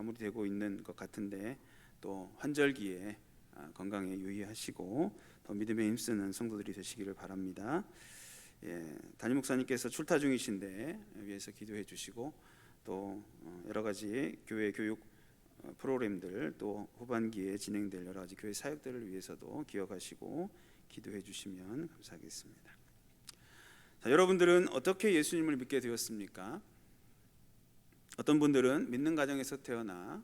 마무리되고 있는 것 같은데 또 환절기에 건강에 유의하시고 더 믿음에 힘쓰는 성도들이 되시기를 바랍니다. 담임 목사님께서 출타 중이신데 위해서 기도해 주시고 또 여러 가지 교회 교육 프로그램들 또 후반기에 진행될 여러 가지 교회 사역들을 위해서도 기억하시고 기도해 주시면 감사하겠습니다. 자, 여러분들은 어떻게 예수님을 믿게 되었습니까? 어떤 분들은 믿는 가정에서 태어나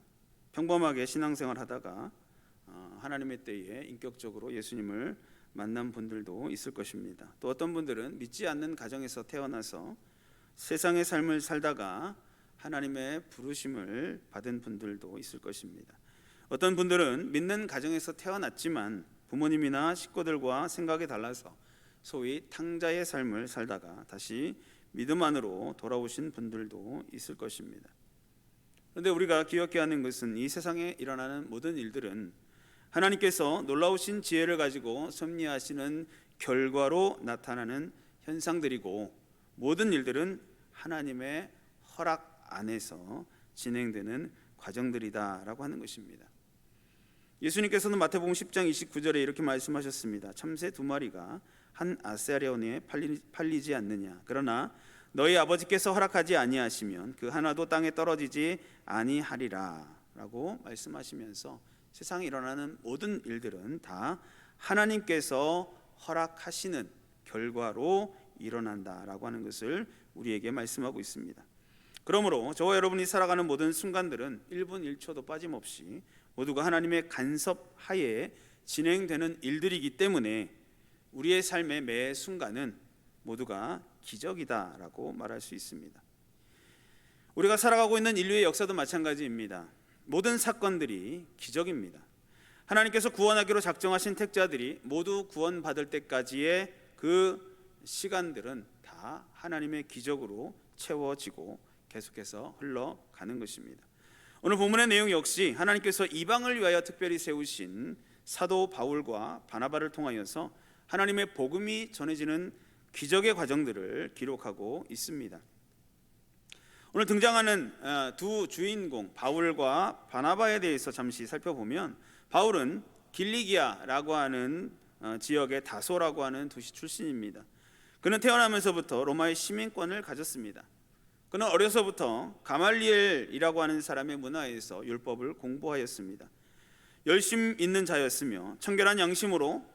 평범하게 신앙생활 하다가 하나님의 때에 인격적으로 예수님을 만난 분들도 있을 것입니다. 또 어떤 분들은 믿지 않는 가정에서 태어나서 세상의 삶을 살다가 하나님의 부르심을 받은 분들도 있을 것입니다. 어떤 분들은 믿는 가정에서 태어났지만 부모님이나 식구들과 생각이 달라서 소위 탕자의 삶을 살다가 다시 믿음 안으로 돌아오신 분들도 있을 것입니다. 그런데 우리가 기억해야 하는 것은 이 세상에 일어나는 모든 일들은 하나님께서 놀라우신 지혜를 가지고 섭리하시는 결과로 나타나는 현상들이고 모든 일들은 하나님의 허락 안에서 진행되는 과정들이다라고 하는 것입니다. 예수님께서는 마태복음 10장 29절에 이렇게 말씀하셨습니다. 참새 2마리가 한 아세라온에 팔리지 않느냐. 그러나 너희 아버지께서 허락하지 아니하시면 그 하나도 땅에 떨어지지 아니하리라 라고 말씀하시면서 세상에 일어나는 모든 일들은 다 하나님께서 허락하시는 결과로 일어난다라고 하는 것을 우리에게 말씀하고 있습니다. 그러므로 저와 여러분이 살아가는 모든 순간들은 1분 1초도 빠짐없이 모두가 하나님의 간섭 하에 진행되는 일들이기 때문에 우리의 삶의 매 순간은 모두가 기적이다라고 말할 수 있습니다. 우리가 살아가고 있는 인류의 역사도 마찬가지입니다. 모든 사건들이 기적입니다. 하나님께서 구원하기로 작정하신 택자들이 모두 구원받을 때까지의 그 시간들은 다 하나님의 기적으로 채워지고 계속해서 흘러가는 것입니다. 오늘 본문의 내용 역시 하나님께서 이방을 위하여 특별히 세우신 사도 바울과 바나바를 통하여서 하나님의 복음이 전해지는 기적의 과정들을 기록하고 있습니다. 오늘 등장하는 두 주인공 바울과 바나바에 대해서 잠시 살펴보면 바울은 길리기아라고 하는 지역의 다소라고 하는 도시 출신입니다. 그는 태어나면서부터 로마의 시민권을 가졌습니다. 그는 어려서부터 가말리엘이라고 하는 사람의 문화에서 율법을 공부하였습니다. 열심 있는 자였으며 청결한 양심으로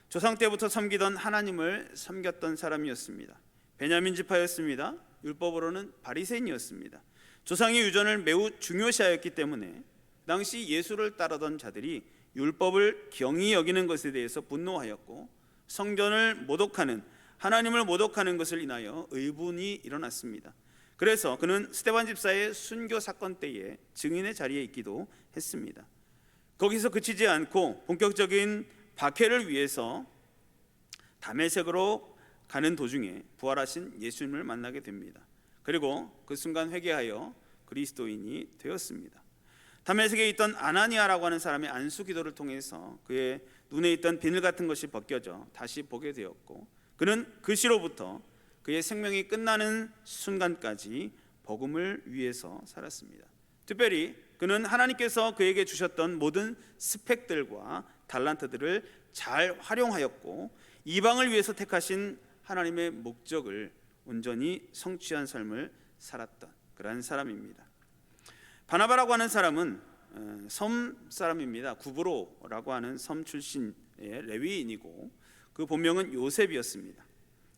조상 때부터 섬기던 하나님을 섬겼던 사람이었습니다. 베냐민 지파였습니다. 율법으로는 바리새인이었습니다. 조상의 유전을 매우 중요시하였기 때문에 당시 예수를 따르던 자들이 율법을 경히 여기는 것에 대해서 분노하였고 성전을 모독하는 하나님을 모독하는 것을 인하여 의분이 일어났습니다. 그래서 그는 스데반 집사의 순교 사건 때에 증인의 자리에 있기도 했습니다. 거기서 그치지 않고 본격적인 박해를 위해서 다메섹으로 가는 도중에 부활하신 예수님을 만나게 됩니다. 그리고 그 순간 회개하여 그리스도인이 되었습니다. 다메섹에 있던 아나니아라고 하는 사람의 안수 기도를 통해서 그의 눈에 있던 비늘 같은 것이 벗겨져 다시 보게 되었고 그는 그 시로부터 그의 생명이 끝나는 순간까지 복음을 위해서 살았습니다. 특별히 그는 하나님께서 그에게 주셨던 모든 스펙들과 달란트들을 잘 활용하였고 이방을 위해서 택하신 하나님의 목적을 온전히 성취한 삶을 살았던 그러한 사람입니다. 바나바라고 하는 사람은 섬 사람입니다. 구브로라고 하는 섬 출신의 레위인이고 그 본명은 요셉이었습니다.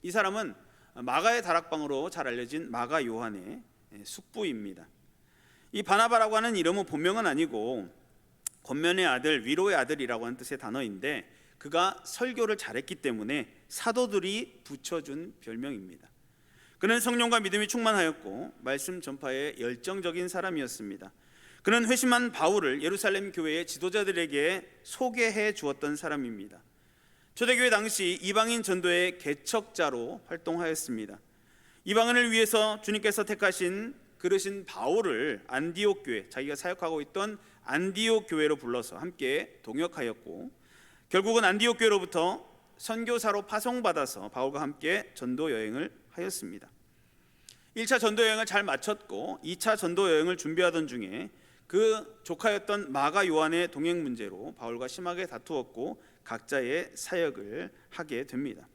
이 사람은 마가의 다락방으로 잘 알려진 마가 요한의 숙부입니다. 이 바나바라고 하는 이름은 본명은 아니고 권면의 아들, 위로의 아들이라고 하는 뜻의 단어인데 그가 설교를 잘했기 때문에 사도들이 붙여준 별명입니다. 그는 성령과 믿음이 충만하였고 말씀 전파에 열정적인 사람이었습니다. 그는 회심한 바울을 예루살렘 교회의 지도자들에게 소개해 주었던 사람입니다. 초대교회 당시 이방인 전도의 개척자로 활동하였습니다. 이방인을 위해서 주님께서 택하신 그르신 바울을 안디옥 교회, 자기가 사역하고 있던 안디옥 교회로 불러서 함께 동역하였고 결국은 안디옥 교회로부터 선교사로 파송받아서 바울과 함께 전도 여행을 하였습니다. 1차 전도 여행을 잘 마쳤고 2차 전도 여행을 준비하던 중에 그 조카였던 마가 요한의 동행 문제로 바울과 심하게 다투었고 각자의 사역을 하게 됩니다.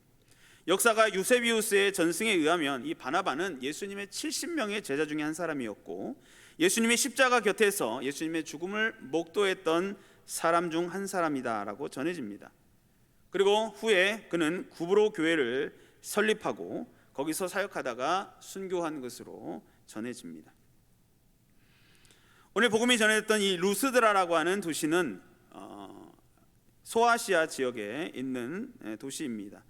역사가 유세비우스의 전승에 의하면 이 바나바는 예수님의 70명의 제자 중에 한 사람이었고 예수님의 십자가 곁에서 예수님의 죽음을 목도했던 사람 중 한 사람이다라고 전해집니다. 그리고 후에 그는 구브로 교회를 설립하고 거기서 사역하다가 순교한 것으로 전해집니다. 오늘 복음이 전해졌던 이 루스드라라고 하는 도시는 소아시아 지역에 있는 도시입니다.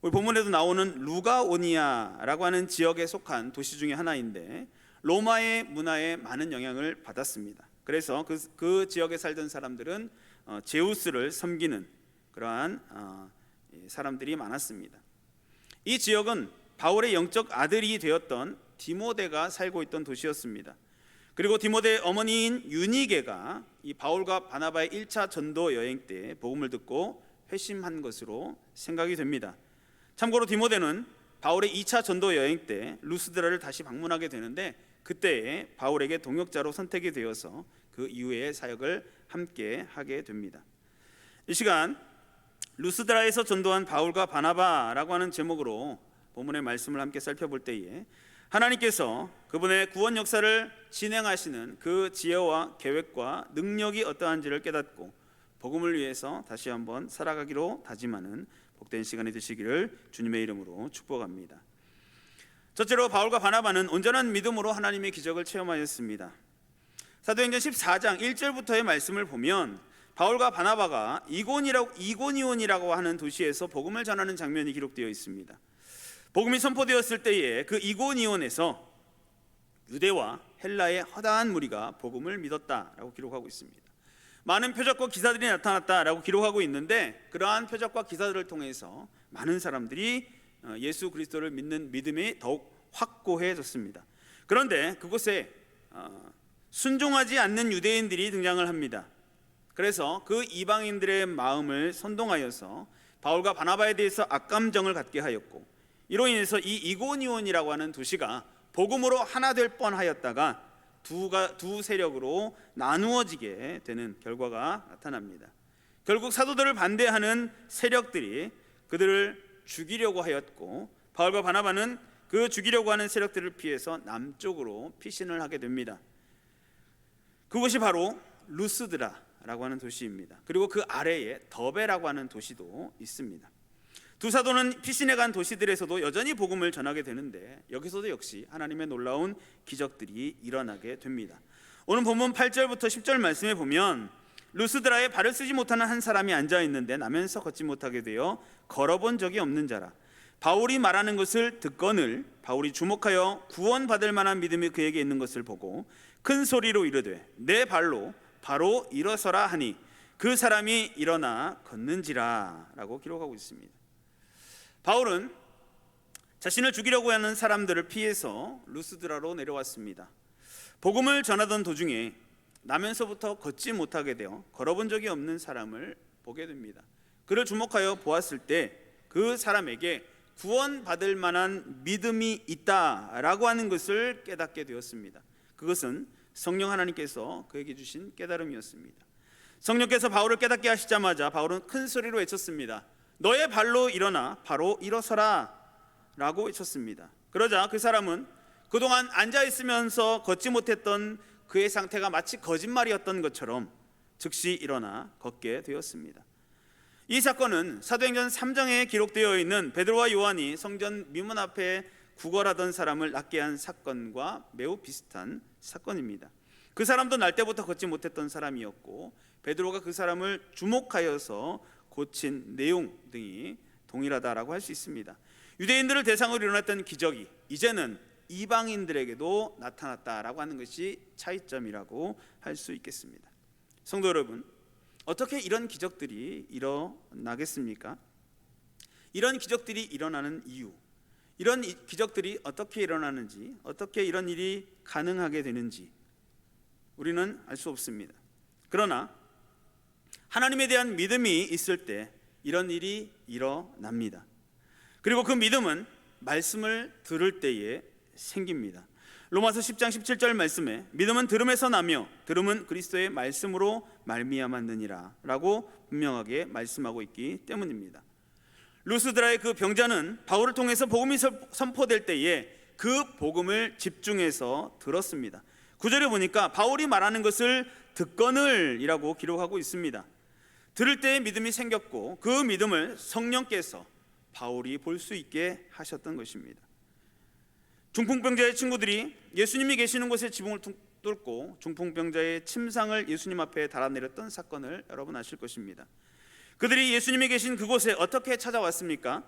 오늘 본문에도 나오는 루가오니아라고 하는 지역에 속한 도시 중에 하나인데 로마의 문화에 많은 영향을 받았습니다. 그래서 그 지역에 살던 사람들은 제우스를 섬기는 그러한 사람들이 많았습니다. 이 지역은 바울의 영적 아들이 되었던 디모데가 살고 있던 도시였습니다. 그리고 디모데의 어머니인 유니게가 이 바울과 바나바의 1차 전도 여행 때 복음을 듣고 회심한 것으로 생각이 됩니다. 참고로 디모데는 바울의 2차 전도 여행 때 루스드라를 다시 방문하게 되는데 그때에 바울에게 동역자로 선택이 되어서 그 이후의 사역을 함께 하게 됩니다. 이 시간 루스드라에서 전도한 바울과 바나바라고 하는 제목으로 본문의 말씀을 함께 살펴볼 때에 하나님께서 그분의 구원 역사를 진행하시는 그 지혜와 계획과 능력이 어떠한지를 깨닫고 복음을 위해서 다시 한번 살아가기로 다짐하는 복된 시간이 되시기를 주님의 이름으로 축복합니다. 첫째로 바울과 바나바는 온전한 믿음으로 하나님의 기적을 체험하였습니다. 사도행전 14장 1절부터의 말씀을 보면 바울과 바나바가 이고니온이라고 하는 도시에서 복음을 전하는 장면이 기록되어 있습니다. 복음이 선포되었을 때에 그 이고니온에서 유대와 헬라의 허다한 무리가 복음을 믿었다라고 기록하고 있습니다. 많은 표적과 기사들이 나타났다라고 기록하고 있는데 그러한 표적과 기사들을 통해서 많은 사람들이 예수 그리스도를 믿는 믿음이 더욱 확고해졌습니다. 그런데 그곳에 순종하지 않는 유대인들이 등장을 합니다. 그래서 그 이방인들의 마음을 선동하여서 바울과 바나바에 대해서 악감정을 갖게 하였고 이로 인해서 이 이고니온이라고 하는 도시가 복음으로 하나 될 뻔하였다가 두 세력으로 나누어지게 되는 결과가 나타납니다. 결국 사도들을 반대하는 세력들이 그들을 죽이려고 하였고 바울과 바나바는 그 죽이려고 하는 세력들을 피해서 남쪽으로 피신을 하게 됩니다. 그것이 바로 루스드라라고 하는 도시입니다. 그리고 그 아래에 더베라고 하는 도시도 있습니다. 두 사도는 피신해 간 도시들에서도 여전히 복음을 전하게 되는데 여기서도 역시 하나님의 놀라운 기적들이 일어나게 됩니다. 오늘 본문 8절부터 10절 말씀에 보면 루스드라에 발을 쓰지 못하는 한 사람이 앉아 있는데 나면서 걷지 못하게 되어 걸어본 적이 없는 자라. 바울이 말하는 것을 듣거늘 바울이 주목하여 구원받을 만한 믿음이 그에게 있는 것을 보고 큰 소리로 이르되 내 발로 바로 일어서라 하니 그 사람이 일어나 걷는지라 라고 기록하고 있습니다. 바울은 자신을 죽이려고 하는 사람들을 피해서 루스드라로 내려왔습니다. 복음을 전하던 도중에 나면서부터 걷지 못하게 되어 걸어본 적이 없는 사람을 보게 됩니다. 그를 주목하여 보았을 때 그 사람에게 구원받을 만한 믿음이 있다라고 하는 것을 깨닫게 되었습니다. 그것은 성령 하나님께서 그에게 주신 깨달음이었습니다. 성령께서 바울을 깨닫게 하시자마자 바울은 큰 소리로 외쳤습니다. 너의 발로 일어나 바로 일어서라 라고 외쳤습니다. 그러자 그 사람은 그동안 앉아있으면서 걷지 못했던 그의 상태가 마치 거짓말이었던 것처럼 즉시 일어나 걷게 되었습니다. 이 사건은 사도행전 3장에 기록되어 있는 베드로와 요한이 성전 미문 앞에 구걸하던 사람을 낫게 한 사건과 매우 비슷한 사건입니다. 그 사람도 날 때부터 걷지 못했던 사람이었고 베드로가 그 사람을 주목하여서 고친 내용 등이 동일하다라고 할 수 있습니다. 유대인들을 대상으로 일어났던 기적이 이제는 이방인들에게도 나타났다라고 하는 것이 차이점이라고 할 수 있겠습니다. 성도 여러분, 어떻게 이런 기적들이 일어나겠습니까? 이런 기적들이 일어나는 이유, 이런 기적들이 어떻게 일어나는지, 어떻게 이런 일이 가능하게 되는지 우리는 알 수 없습니다. 그러나 하나님에 대한 믿음이 있을 때 이런 일이 일어납니다. 그리고 그 믿음은 말씀을 들을 때에 생깁니다. 로마서 10장 17절 말씀에 믿음은 들음에서 나며 들음은 그리스도의 말씀으로 말미암았느니라 라고 분명하게 말씀하고 있기 때문입니다. 루스드라의 그 병자는 바울을 통해서 복음이 선포될 때에 그 복음을 집중해서 들었습니다. 9절에 보니까 바울이 말하는 것을 듣거늘이라고 기록하고 있습니다. 들을 때에 믿음이 생겼고 그 믿음을 성령께서 바울이 볼 수 있게 하셨던 것입니다. 중풍병자의 친구들이 예수님이 계시는 곳에 지붕을 뚫고 중풍병자의 침상을 예수님 앞에 달아내렸던 사건을 여러분 아실 것입니다. 그들이 예수님이 계신 그곳에 어떻게 찾아왔습니까?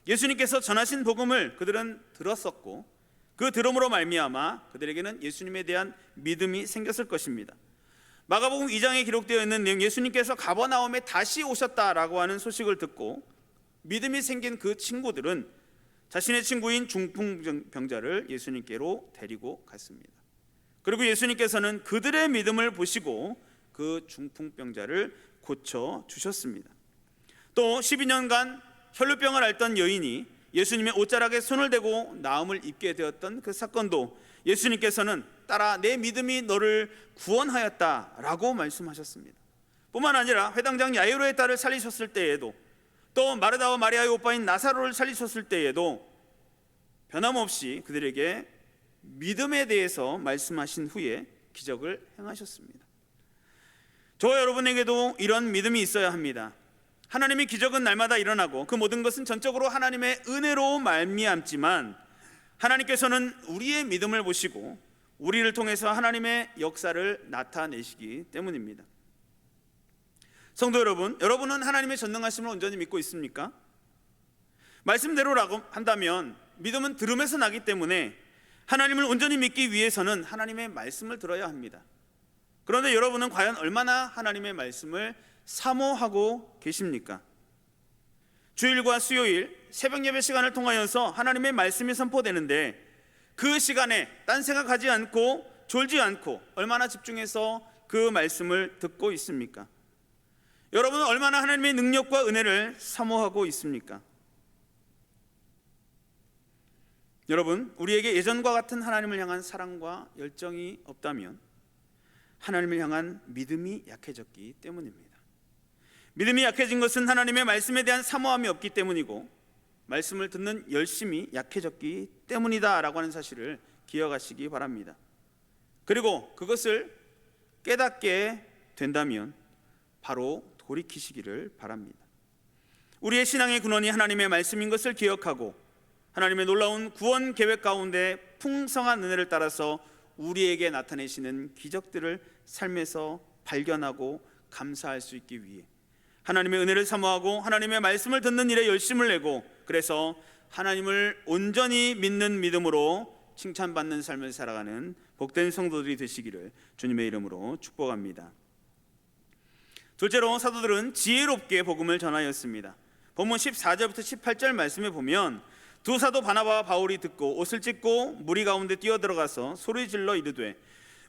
예수님께서 전하신 복음을 그들은 들었었고 그 들음으로 말미암아 그들에게는 예수님에 대한 믿음이 생겼을 것입니다. 마가복음 2장에 기록되어 있는 내용, 예수님께서 가버나움에 다시 오셨다라고 하는 소식을 듣고 믿음이 생긴 그 친구들은 자신의 친구인 중풍병자를 예수님께로 데리고 갔습니다. 그리고 예수님께서는 그들의 믿음을 보시고 그 중풍병자를 고쳐주셨습니다. 또 12년간 혈루병을 앓던 여인이 예수님의 옷자락에 손을 대고 나음을 입게 되었던 그 사건도 예수님께서는 따라 내 믿음이 너를 구원하였다라고 말씀하셨습니다. 뿐만 아니라 회당장 야이로의 딸을 살리셨을 때에도, 또 마르다와 마리아의 오빠인 나사로를 살리셨을 때에도 변함없이 그들에게 믿음에 대해서 말씀하신 후에 기적을 행하셨습니다. 저와 여러분에게도 이런 믿음이 있어야 합니다. 하나님의 기적은 날마다 일어나고 그 모든 것은 전적으로 하나님의 은혜로 말미암지만 하나님께서는 우리의 믿음을 보시고 우리를 통해서 하나님의 역사를 나타내시기 때문입니다. 성도 여러분, 여러분은 하나님의 전능하심을 온전히 믿고 있습니까? 말씀대로라고 한다면 믿음은 들음에서 나기 때문에 하나님을 온전히 믿기 위해서는 하나님의 말씀을 들어야 합니다. 그런데 여러분은 과연 얼마나 하나님의 말씀을 사모하고 계십니까? 주일과 수요일 새벽 예배 시간을 통하여서 하나님의 말씀이 선포되는데 그 시간에 딴 생각하지 않고 졸지 않고 얼마나 집중해서 그 말씀을 듣고 있습니까? 여러분은 얼마나 하나님의 능력과 은혜를 사모하고 있습니까? 여러분, 우리에게 예전과 같은 하나님을 향한 사랑과 열정이 없다면 하나님을 향한 믿음이 약해졌기 때문입니다. 믿음이 약해진 것은 하나님의 말씀에 대한 사모함이 없기 때문이고 말씀을 듣는 열심이 약해졌기 때문이다 라고 하는 사실을 기억하시기 바랍니다. 그리고 그것을 깨닫게 된다면 바로 돌이키시기를 바랍니다. 우리의 신앙의 근원이 하나님의 말씀인 것을 기억하고 하나님의 놀라운 구원 계획 가운데 풍성한 은혜를 따라서 우리에게 나타내시는 기적들을 삶에서 발견하고 감사할 수 있기 위해 하나님의 은혜를 사모하고 하나님의 말씀을 듣는 일에 열심을 내고, 그래서 하나님을 온전히 믿는 믿음으로 칭찬받는 삶을 살아가는 복된 성도들이 되시기를 주님의 이름으로 축복합니다. 둘째로, 사도들은 지혜롭게 복음을 전하였습니다. 본문 14절부터 18절 말씀에 보면 두 사도 바나바와 바울이 듣고 옷을 찢고 무리 가운데 뛰어들어가서 소리질러 이르되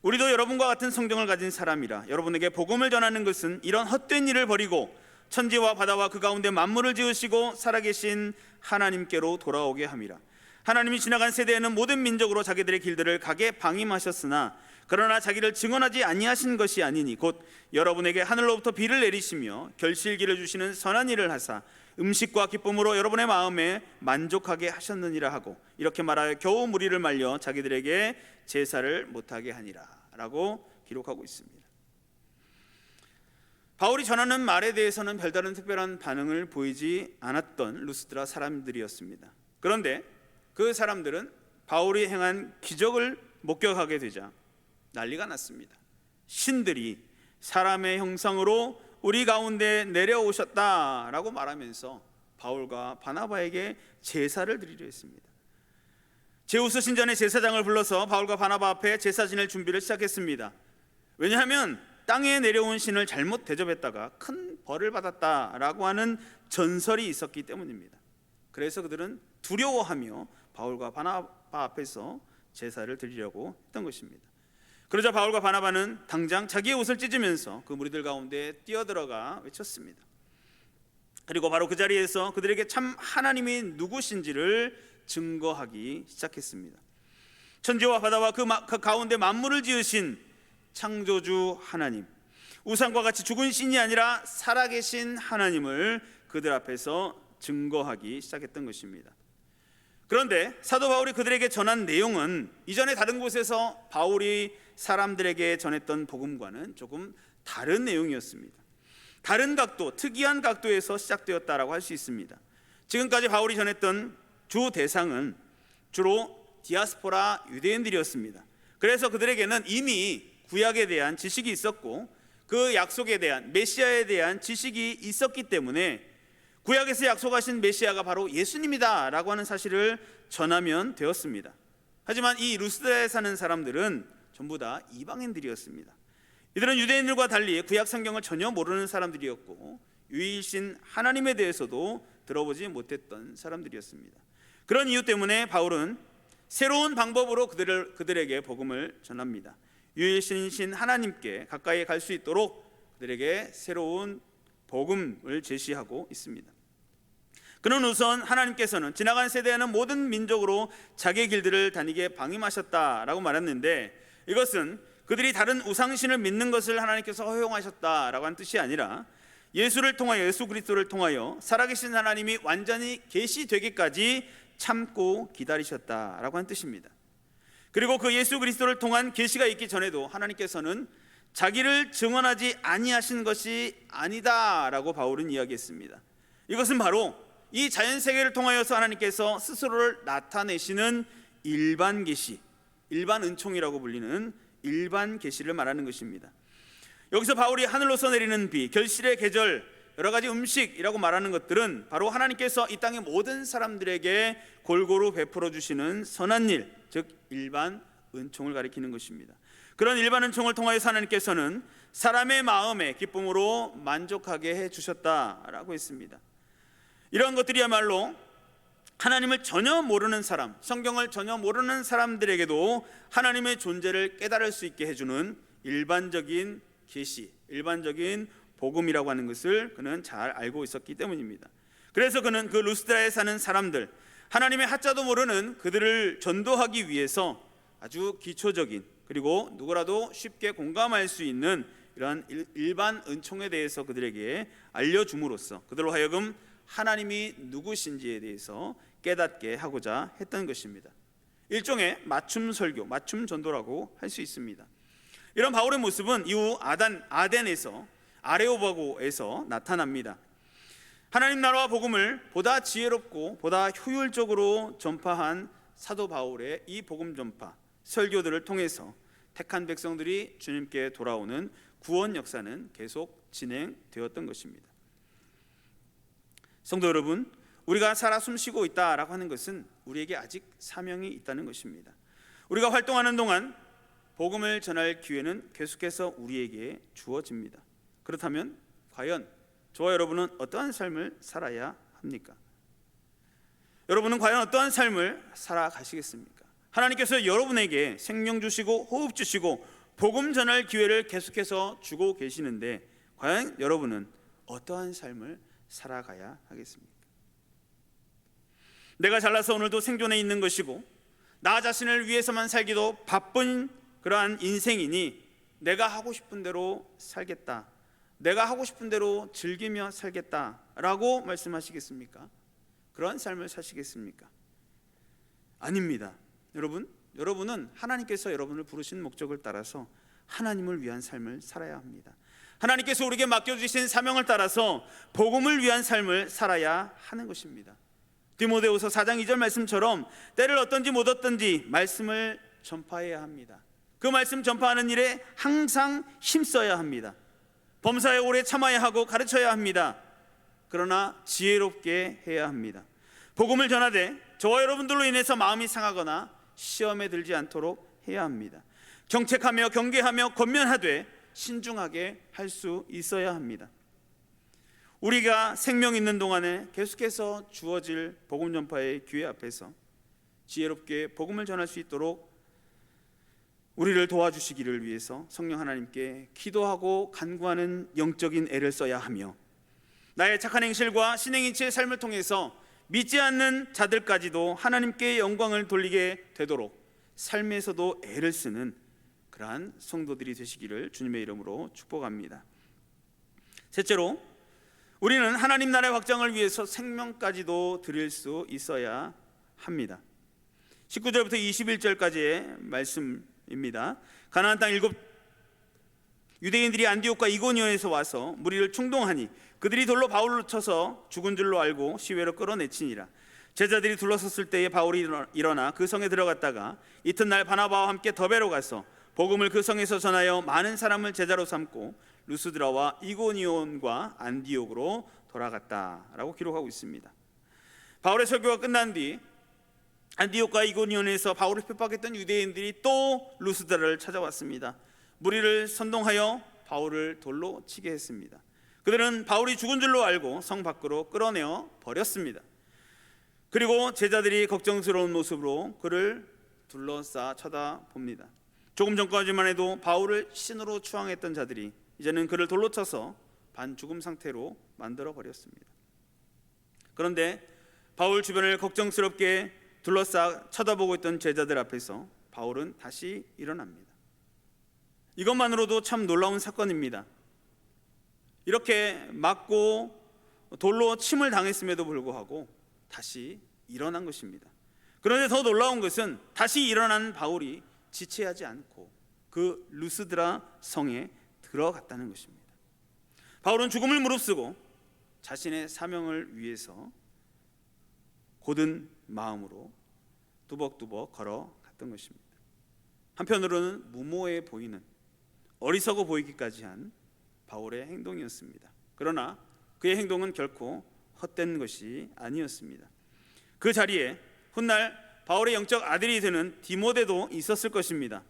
우리도 여러분과 같은 성경을 가진 사람이라 여러분에게 복음을 전하는 것은 이런 헛된 일을 버리고 천지와 바다와 그 가운데 만물을 지으시고 살아계신 하나님께로 돌아오게 함이라. 하나님이 지나간 세대에는 모든 민족으로 자기들의 길들을 가게 방임하셨으나 그러나 자기를 증언하지 아니하신 것이 아니니 곧 여러분에게 하늘로부터 비를 내리시며 결실기를 주시는 선한 일을 하사 음식과 기쁨으로 여러분의 마음에 만족하게 하셨느니라 하고 이렇게 말하여 겨우 무리를 말려 자기들에게 제사를 못하게 하니라 라고 기록하고 있습니다. 바울이 전하는 말에 대해서는 별다른 특별한 반응을 보이지 않았던 루스드라 사람들이었습니다. 그런데 그 사람들은 바울이 행한 기적을 목격하게 되자 난리가 났습니다. 신들이 사람의 형상으로 우리 가운데 내려오셨다라고 말하면서 바울과 바나바에게 제사를 드리려 했습니다. 제우스 신전의 제사장을 불러서 바울과 바나바 앞에 제사 지낼 준비를 시작했습니다. 왜냐하면 땅에 내려온 신을 잘못 대접했다가 큰 벌을 받았다라고 하는 전설이 있었기 때문입니다. 그래서 그들은 두려워하며 바울과 바나바 앞에서 제사를 드리려고 했던 것입니다. 그러자 바울과 바나바는 당장 자기의 옷을 찢으면서 그 무리들 가운데 뛰어들어가 외쳤습니다. 그리고 바로 그 자리에서 그들에게 참 하나님이 누구신지를 증거하기 시작했습니다. 천지와 바다와 그 가운데 만물을 지으신 창조주 하나님, 우상과 같이 죽은 신이 아니라 살아계신 하나님을 그들 앞에서 증거하기 시작했던 것입니다. 그런데 사도 바울이 그들에게 전한 내용은 이전에 다른 곳에서 바울이 사람들에게 전했던 복음과는 조금 다른 내용이었습니다. 다른 각도, 특이한 각도에서 시작되었다라고 할 수 있습니다. 지금까지 바울이 전했던 주 대상은 주로 디아스포라 유대인들이었습니다. 그래서 그들에게는 이미 구약에 대한 지식이 있었고 그 약속에 대한, 메시아에 대한 지식이 있었기 때문에 구약에서 약속하신 메시아가 바로 예수님이다 라고 하는 사실을 전하면 되었습니다. 하지만 이 루스드라에 사는 사람들은 전부 다 이방인들이었습니다. 이들은 유대인들과 달리 구약 성경을 전혀 모르는 사람들이었고 유일신 하나님에 대해서도 들어보지 못했던 사람들이었습니다. 그런 이유 때문에 바울은 새로운 방법으로 그들에게 복음을 전합니다. 유일신 하나님께 가까이 갈 수 있도록 그들에게 새로운 복음을 제시하고 있습니다. 그는 우선 하나님께서는 지나간 세대에는 모든 민족으로 자기의 길들을 다니게 방임하셨다라고 말했는데, 이것은 그들이 다른 우상신을 믿는 것을 하나님께서 허용하셨다라고 한 뜻이 아니라 예수를 통하여, 예수 그리스도를 통하여 살아계신 하나님이 완전히 계시되기까지 참고 기다리셨다라고 한 뜻입니다. 그리고 그 예수 그리스도를 통한 계시가 있기 전에도 하나님께서는 자기를 증언하지 아니하신 것이 아니다라고 바울은 이야기했습니다. 이것은 바로 이 자연세계를 통하여서 하나님께서 스스로를 나타내시는 일반 계시, 일반 은총이라고 불리는 일반 계시를 말하는 것입니다. 여기서 바울이 하늘로서 내리는 비, 결실의 계절, 여러 가지 음식이라고 말하는 것들은 바로 하나님께서 이 땅의 모든 사람들에게 골고루 베풀어 주시는 선한 일, 즉 일반 은총을 가리키는 것입니다. 그런 일반 은총을 통하여서 하나님께서는 사람의 마음에 기쁨으로 만족하게 해주셨다라고 했습니다. 이러한 것들이야말로 하나님을 전혀 모르는 사람, 성경을 전혀 모르는 사람들에게도 하나님의 존재를 깨달을 수 있게 해주는 일반적인 계시, 일반적인 복음이라고 하는 것을 그는 잘 알고 있었기 때문입니다. 그래서 그는 그 루스드라에 사는 사람들, 하나님의 하자도 모르는 그들을 전도하기 위해서 아주 기초적인, 그리고 누구라도 쉽게 공감할 수 있는 이러한 일반 은총에 대해서 그들에게 알려줌으로써 그들로 하여금 하나님이 누구신지에 대해서 깨닫게 하고자 했던 것입니다. 일종의 맞춤 설교, 맞춤 전도라고 할 수 있습니다. 이런 바울의 모습은 이후 아덴에서, 아레오바고에서 나타납니다. 하나님 나라와 복음을 보다 지혜롭고 보다 효율적으로 전파한 사도 바울의 이 복음 전파, 설교들을 통해서 택한 백성들이 주님께 돌아오는 구원 역사는 계속 진행되었던 것입니다. 성도 여러분, 우리가 살아 숨쉬고 있다라고 하는 것은 우리에게 아직 사명이 있다는 것입니다. 우리가 활동하는 동안 복음을 전할 기회는 계속해서 우리에게 주어집니다. 그렇다면 과연 저와 여러분은 어떠한 삶을 살아야 합니까? 여러분은 과연 어떠한 삶을 살아가시겠습니까? 하나님께서 여러분에게 생명 주시고 호흡 주시고 복음 전할 기회를 계속해서 주고 계시는데 과연 여러분은 어떠한 삶을 살아가야 하겠습니까? 내가 잘나서 오늘도 생존해 있는 것이고 나 자신을 위해서만 살기도 바쁜 그러한 인생이니 내가 하고 싶은 대로 살겠다, 내가 하고 싶은 대로 즐기며 살겠다라고 말씀하시겠습니까? 그러한 삶을 사시겠습니까? 아닙니다. 여러분은 하나님께서 여러분을 부르신 목적을 따라서 하나님을 위한 삶을 살아야 합니다. 하나님께서 우리에게 맡겨주신 사명을 따라서 복음을 위한 삶을 살아야 하는 것입니다. 디모데후서 4장 2절 말씀처럼 때를 얻든지 못 얻든지 말씀을 전파해야 합니다. 그 말씀 전파하는 일에 항상 힘써야 합니다. 범사에 오래 참아야 하고 가르쳐야 합니다. 그러나 지혜롭게 해야 합니다. 복음을 전하되 저와 여러분들로 인해서 마음이 상하거나 시험에 들지 않도록 해야 합니다. 경책하며 경계하며 권면하되 신중하게 할 수 있어야 합니다. 우리가 생명 있는 동안에 계속해서 주어질 복음 전파의 기회 앞에서 지혜롭게 복음을 전할 수 있도록 우리를 도와주시기를 위해서 성령 하나님께 기도하고 간구하는 영적인 애를 써야 하며 나의 착한 행실과 신행인치의 삶을 통해서 믿지 않는 자들까지도 하나님께 영광을 돌리게 되도록 삶에서도 애를 쓰는 그러한 성도들이 되시기를 주님의 이름으로 축복합니다. 셋째로, 우리는 하나님 나라의 확장을 위해서 생명까지도 드릴 수 있어야 합니다. 19절부터 21절까지의 말씀입니다. 가나안 땅 유대인들이 안디옥과 이고니온에서 와서 무리를 충동하니 그들이 돌로 바울을 쳐서 죽은 줄로 알고 시외로 끌어내치니라. 제자들이 둘러섰을 때에 바울이 일어나 그 성에 들어갔다가 이튿날 바나바와 함께 더베로 가서 복음을 그 성에서 전하여 많은 사람을 제자로 삼고 루스드라와 이고니온과 안디옥으로 돌아갔다라고 기록하고 있습니다. 바울의 설교가 끝난 뒤 안디옥과 이고니온에서 바울을 핍박했던 유대인들이 또 루스드라를 찾아왔습니다. 무리를 선동하여 바울을 돌로 치게 했습니다. 그들은 바울이 죽은 줄로 알고 성 밖으로 끌어내어 버렸습니다. 그리고 제자들이 걱정스러운 모습으로 그를 둘러싸 쳐다봅니다. 조금 전까지만 해도 바울을 신으로 추앙했던 자들이 이제는 그를 돌로 쳐서 반죽음 상태로 만들어 버렸습니다. 그런데 바울 주변을 걱정스럽게 둘러싸 쳐다보고 있던 제자들 앞에서 바울은 다시 일어납니다. 이것만으로도 참 놀라운 사건입니다. 이렇게 맞고 돌로 침을 당했음에도 불구하고 다시 일어난 것입니다. 그런데 더 놀라운 것은 다시 일어난 바울이 지체하지 않고 그 루스드라 성에 들어갔다는 것입니다. 바울은 죽음을 무릅쓰고 자신의 사명을 위해서 곧은 마음으로 뚜벅뚜벅 걸어갔던 것입니다. 한편으로는 무모해 보이는, 어리석어 보이기까지 한 바울의 행동이었습니다. 그러나 그의 행동은 결코 헛된 것이 아니었습니다. 그 자리에 훗날 바울의 영적 아들이 되는 디모데도 있었을 것입니다.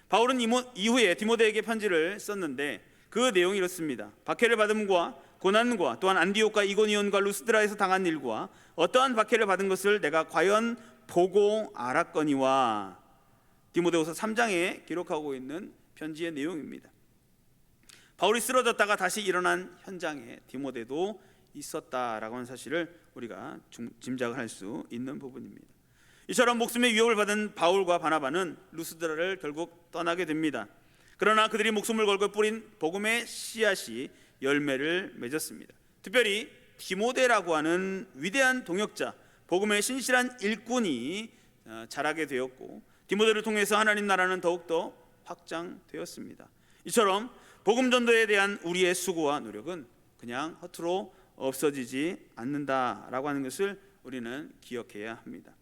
바울은 이후에 디모데에게 편지를 썼는데 그 내용이 이렇습니다. 박해를 받음과 고난과 또한 안디옥과 이고니온과 루스드라에서 당한 일과 어떠한 박해를 받은 것을 내가 과연 보고 알았거니와. 디모데후서 3장에 기록하고 있는 편지의 내용입니다. 바울이 쓰러졌다가 다시 일어난 현장에 디모데도 있었다라고 하는 사실을 우리가 짐작을 할 수 있는 부분입니다. 이처럼 목숨의 위협을 받은 바울과 바나바는 루스드라를 결국 떠나게 됩니다. 그러나 그들이 목숨을 걸고 뿌린 복음의 씨앗이 열매를 맺었습니다. 특별히 디모데라고 하는 위대한 동역자, 복음의 신실한 일꾼이 자라게 되었고 디모데를 통해서 하나님 나라는 더욱더 확장되었습니다. 이처럼 복음 전도에 대한 우리의 수고와 노력은 그냥 허투루 없어지지 않는다라고 하는 것을 우리는 기억해야 합니다.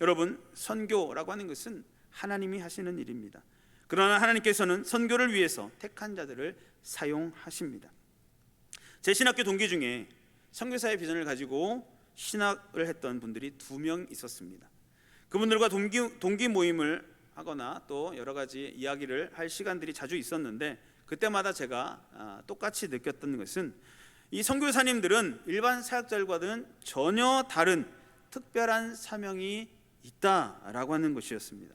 여러분, 선교라고 하는 것은 하나님이 하시는 일입니다. 그러나 하나님께서는 선교를 위해서 택한 자들을 사용하십니다. 제 신학교 동기 중에 선교사의 비전을 가지고 신학을 했던 분들이 2명 있었습니다. 그분들과 동기 모임을 하거나 또 여러 가지 이야기를 할 시간들이 자주 있었는데 그때마다 제가 똑같이 느꼈던 것은 이 선교사님들은 일반 사역자들과는 전혀 다른 특별한 사명이 있다라고 하는 것이었습니다.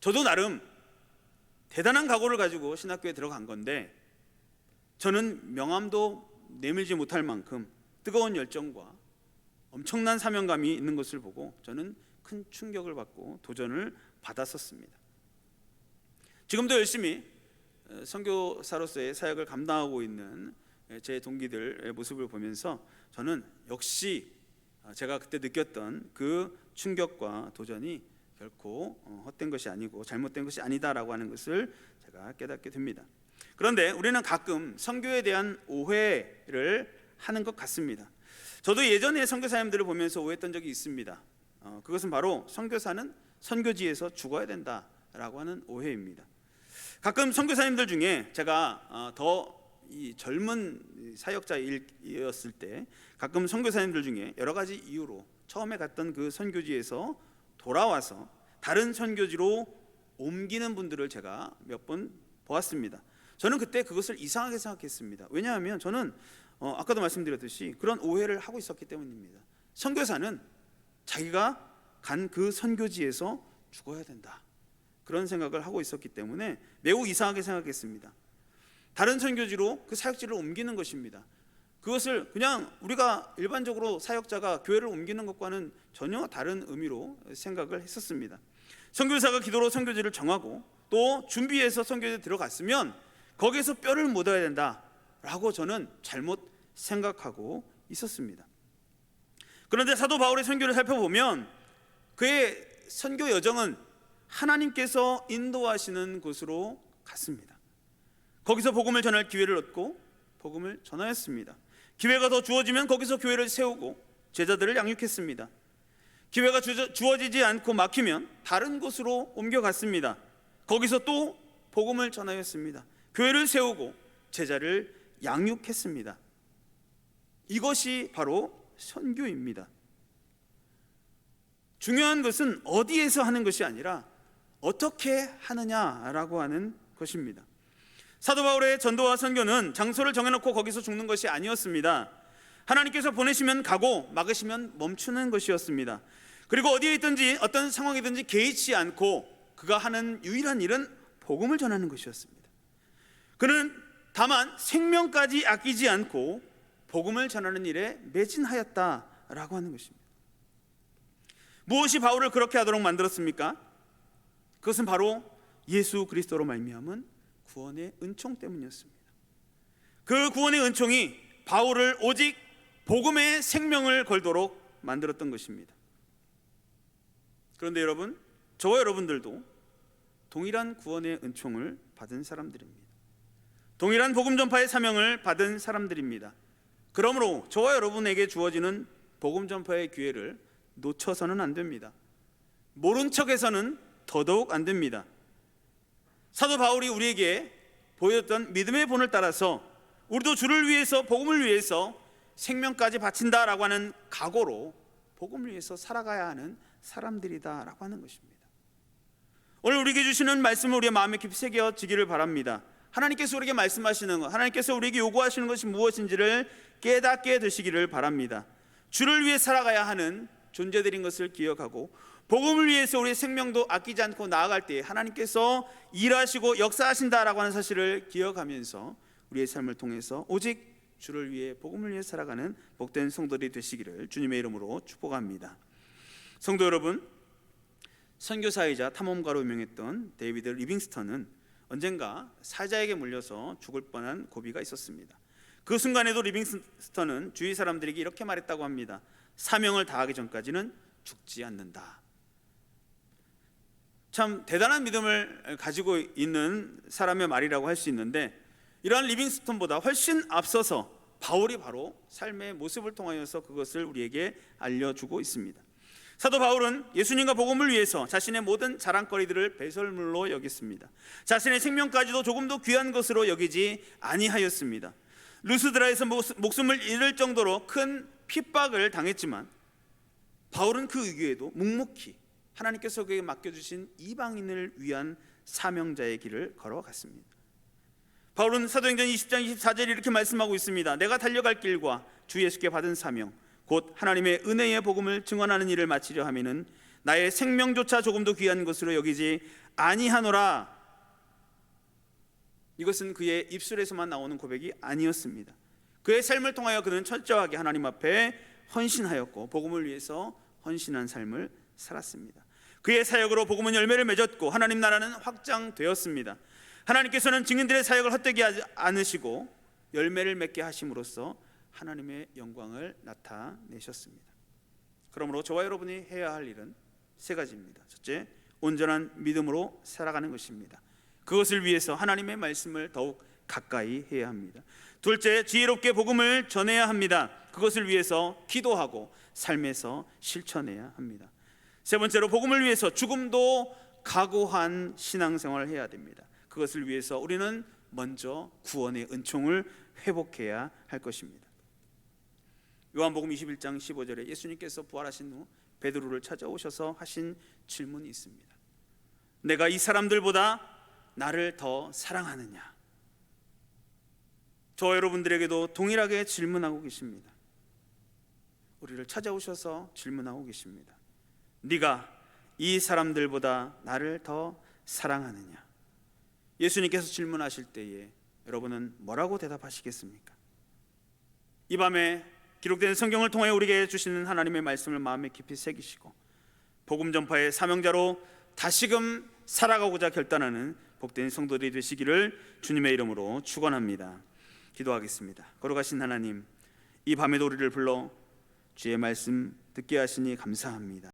저도 나름 대단한 각오를 가지고 신학교에 들어간 건데 저는 명함도 내밀지 못할 만큼 뜨거운 열정과 엄청난 사명감이 있는 것을 보고 저는 큰 충격을 받고 도전을 받았었습니다. 지금도 열심히 선교사로서의 사역을 감당하고 있는 제 동기들의 모습을 보면서 저는 역시 제가 그때 느꼈던 그 충격과 도전이 결코 헛된 것이 아니고 잘못된 것이 아니다라고 하는 것을 제가 깨닫게 됩니다. 그런데 우리는 가끔 선교에 대한 오해를 하는 것 같습니다. 저도 예전에 선교사님들을 보면서 오해했던 적이 있습니다. 그것은 바로 선교사는 선교지에서 죽어야 된다라고 하는 오해입니다. 가끔 선교사님들 중에 제가 더 이 젊은 사역자이었을 때 가끔 선교사님들 중에 여러 가지 이유로 처음에 갔던 그 선교지에서 돌아와서 다른 선교지로 옮기는 분들을 제가 몇 번 보았습니다. 저는 그때 그것을 이상하게 생각했습니다. 왜냐하면 저는 아까도 말씀드렸듯이 그런 오해를 하고 있었기 때문입니다. 선교사는 자기가 간 그 선교지에서 죽어야 된다, 그런 생각을 하고 있었기 때문에 매우 이상하게 생각했습니다. 다른 선교지로 그 사역지를 옮기는 것입니다. 그것을 그냥 우리가 일반적으로 사역자가 교회를 옮기는 것과는 전혀 다른 의미로 생각을 했었습니다. 선교사가 기도로 선교지를 정하고 또 준비해서 선교지에 들어갔으면 거기에서 뼈를 묻어야 된다라고 저는 잘못 생각하고 있었습니다. 그런데 사도 바울의 선교를 살펴보면 그의 선교 여정은 하나님께서 인도하시는 곳으로 갔습니다. 거기서 복음을 전할 기회를 얻고 복음을 전하였습니다. 기회가 더 주어지면 거기서 교회를 세우고 제자들을 양육했습니다. 기회가 주어지지 않고 막히면 다른 곳으로 옮겨갔습니다. 거기서 또 복음을 전하였습니다. 교회를 세우고 제자를 양육했습니다. 이것이 바로 선교입니다. 중요한 것은 어디에서 하는 것이 아니라 어떻게 하느냐라고 하는 것입니다. 사도 바울의 전도와 선교는 장소를 정해놓고 거기서 죽는 것이 아니었습니다. 하나님께서 보내시면 가고 막으시면 멈추는 것이었습니다. 그리고 어디에 있든지 어떤 상황이든지 개의치 않고 그가 하는 유일한 일은 복음을 전하는 것이었습니다. 그는 다만 생명까지 아끼지 않고 복음을 전하는 일에 매진하였다라고 하는 것입니다. 무엇이 바울을 그렇게 하도록 만들었습니까? 그것은 바로 예수 그리스도로 말미암은 구원의 은총 때문이었습니다. 그 구원의 은총이 바울을 오직 복음의 생명을 걸도록 만들었던 것입니다. 그런데 여러분, 저와 여러분들도 동일한 구원의 은총을 받은 사람들입니다. 동일한 복음 전파의 사명을 받은 사람들입니다. 그러므로 저와 여러분에게 주어지는 복음 전파의 기회를 놓쳐서는 안 됩니다. 모른 척해서는 더더욱 안 됩니다. 사도 바울이 우리에게 보여줬던 믿음의 본을 따라서 우리도 주를 위해서 복음을 위해서 생명까지 바친다라고 하는 각오로 복음을 위해서 살아가야 하는 사람들이다라고 하는 것입니다. 오늘 우리에게 주시는 말씀을 우리의 마음에 깊이 새겨지기를 바랍니다. 하나님께서 우리에게 말씀하시는 것, 하나님께서 우리에게 요구하시는 것이 무엇인지를 깨닫게 되시기를 바랍니다. 주를 위해 살아가야 하는 존재들인 것을 기억하고 복음을 위해서 우리의 생명도 아끼지 않고 나아갈 때 하나님께서 일하시고 역사하신다라고 하는 사실을 기억하면서 우리의 삶을 통해서 오직 주를 위해 복음을 위해 살아가는 복된 성도들이 되시기를 주님의 이름으로 축복합니다. 성도 여러분, 선교사이자 탐험가로 유명했던 데이비드 리빙스턴은 언젠가 사자에게 물려서 죽을 뻔한 고비가 있었습니다. 그 순간에도 리빙스턴은 주위 사람들에게 이렇게 말했다고 합니다. 사명을 다하기 전까지는 죽지 않는다. 참 대단한 믿음을 가지고 있는 사람의 말이라고 할 수 있는데, 이러한 리빙스턴보다 훨씬 앞서서 바울이 바로 삶의 모습을 통하여서 그것을 우리에게 알려주고 있습니다. 사도 바울은 예수님과 복음을 위해서 자신의 모든 자랑거리들을 배설물로 여겼습니다. 자신의 생명까지도 조금도 귀한 것으로 여기지 아니하였습니다. 루스드라에서 목숨을 잃을 정도로 큰 핍박을 당했지만 바울은 그 위에도 묵묵히 하나님께서 그에게 맡겨주신 이방인을 위한 사명자의 길을 걸어갔습니다. 바울은 사도행전 20장 24절에 이렇게 말씀하고 있습니다. 내가 달려갈 길과 주 예수께 받은 사명 곧 하나님의 은혜의 복음을 증언하는 일을 마치려 하면은 나의 생명조차 조금도 귀한 것으로 여기지 아니하노라. 이것은 그의 입술에서만 나오는 고백이 아니었습니다. 그의 삶을 통하여 그는 철저하게 하나님 앞에 헌신하였고 복음을 위해서 헌신한 삶을 살았습니다. 그의 사역으로 복음은 열매를 맺었고 하나님 나라는 확장되었습니다. 하나님께서는 증인들의 사역을 헛되게 하지 않으시고 열매를 맺게 하심으로써 하나님의 영광을 나타내셨습니다. 그러므로 저와 여러분이 해야 할 일은 세 가지입니다. 첫째, 온전한 믿음으로 살아가는 것입니다. 그것을 위해서 하나님의 말씀을 더욱 가까이 해야 합니다. 둘째, 지혜롭게 복음을 전해야 합니다. 그것을 위해서 기도하고 삶에서 실천해야 합니다. 세 번째로 복음을 위해서 죽음도 각오한 신앙생활을 해야 됩니다. 그것을 위해서 우리는 먼저 구원의 은총을 회복해야 할 것입니다. 요한복음 21장 15절에 예수님께서 부활하신 후 베드로를 찾아오셔서 하신 질문이 있습니다. 내가 이 사람들보다 나를 더 사랑하느냐? 저와 여러분들에게도 동일하게 질문하고 계십니다. 우리를 찾아오셔서 질문하고 계십니다. 네가 이 사람들보다 나를 더 사랑하느냐? 예수님께서 질문하실 때에 여러분은 뭐라고 대답하시겠습니까? 이 밤에 기록된 성경을 통해 우리에게 주시는 하나님의 말씀을 마음에 깊이 새기시고 복음 전파의 사명자로 다시금 살아가고자 결단하는 복된 성도들이 되시기를 주님의 이름으로 축원합니다. 기도하겠습니다. 거룩하신 하나님, 이 밤에도 우리를 불러 주의 말씀 듣게 하시니 감사합니다.